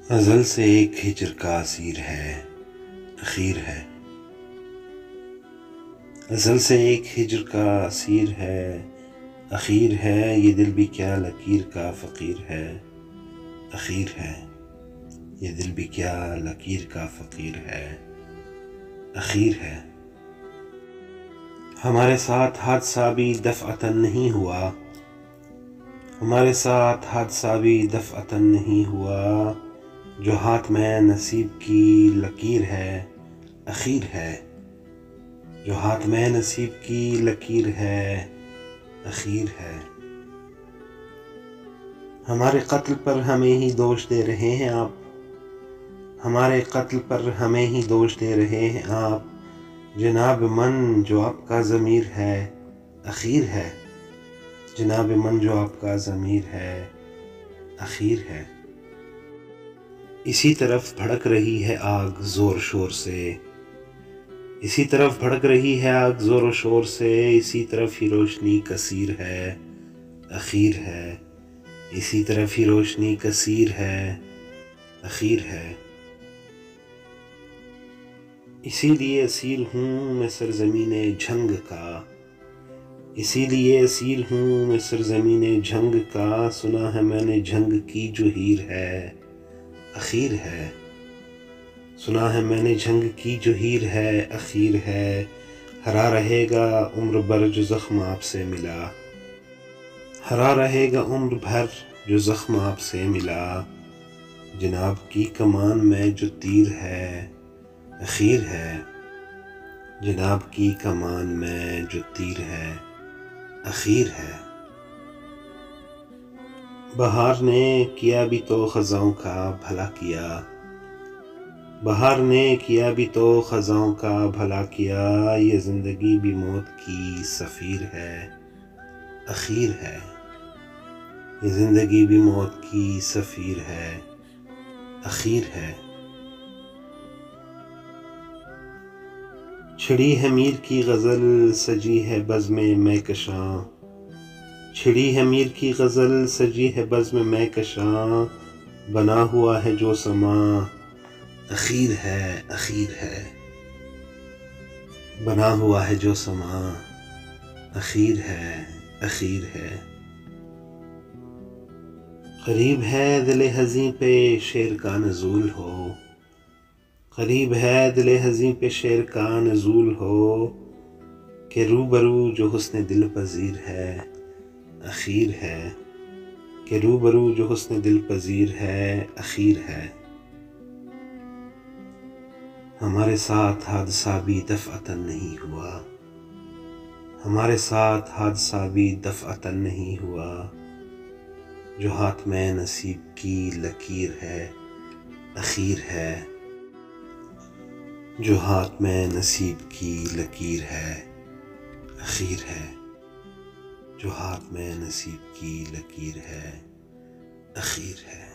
ازل سے ایک ہجر کا اسیر ہے، اخیر ہے۔ ازل سے ایک ہجر کا اسیر ہے، اخیر ہے۔ یہ دل بھی کیا لکیر کا فقیر ہے، اخیر ہے۔ یہ دل بھی کیا لکیر کا فقیر ہے، اخیر ہے۔ ہمارے ساتھ حادثہ بھی دفعتاً نہیں ہوا، ہمارے ساتھ حادثہ بھی دفعتاً نہیں ہوا۔ جو ہاتھ میں نصیب کی لکیر ہے، اخیر ہے۔ جو ہاتھ میں نصیب کی لکیر ہے، اخیر ہے۔ ہمارے قتل پر ہمیں ہی دوش دے رہے ہیں آپ، ہمارے قتل پر ہمیں ہی دوش دے رہے ہیں آپ۔ جناب من جو آپ کا ضمیر ہے، اخیر ہے۔ جناب من جو آپ کا ضمیر ہے، اخیر ہے۔ اسی طرف بھڑک رہی ہے آگ زور شور سے، اسی طرف بھڑک رہی ہے آگ زور و شور سے۔ اسی طرف ہی روشنی کثیر ہے، اخیر ہے۔ اسی طرف ہی روشنی کثیر ہے، اخیر ہے۔ اسی لیے اسیر ہوں میں سرزمین جھنگ کا، اسی لیے اسیر ہوں میں سرزمین جھنگ کا۔ سنا ہے میں نے جھنگ کی جو ہیر ہے، اخیر ہے۔ سنا ہے میں نے جھنگ کی جو ہیر ہے، اخیر ہے۔ ہرا رہے گا عمر بھر جو زخم آپ سے ملا، ہرا رہے گا عمر بھر جو زخم آپ سے ملا۔ جناب کی کمان میں جو تیر ہے، اخیر ہے۔ جناب کی کمان میں جو تیر ہے، اخیر ہے۔ بہار نے کیا بھی تو خزاں کا بھلا کیا، بہار نے کیا بھی تو خزاں کا بھلا کیا۔ یہ زندگی بھی موت کی سفیر ہے، اخیر ہے۔ یہ زندگی بھی موت کی سفیر ہے، اخیر ہے۔ چھڑی ہے میر کی غزل سجی ہے بزم مہکشاں، چھڑی ہے میر کی غزل سجی ہے بزم مہکشاں۔ بنا ہوا ہے جو سماں، اخیر ہے، اخیر ہے۔ بنا ہوا ہے جو سماں، اخیر ہے، اخیر ہے۔ قریب ہے دل حزیں پہ شعر کا نزول ہو، قریب ہے دل حزیں پہ شعر کا نزول ہو۔ کہ روبرو جو حسن دل پذیر ہے، اخیر ہے۔ کہ روبرو جو حسن دل پذیر ہے، اخیر ہے۔ ہمارے ساتھ حادثہ بھی دفعتاً نہیں ہوا، ہمارے ساتھ حادثہ بھی دفعتاً نہیں ہوا۔ جو ہاتھ میں نصیب کی لکیر ہے، اخیر ہے۔ جو ہاتھ میں نصیب کی لکیر ہے، اخیر ہے۔ جو ہاتھ میں نصیب کی لکیر ہے، اخیر ہے۔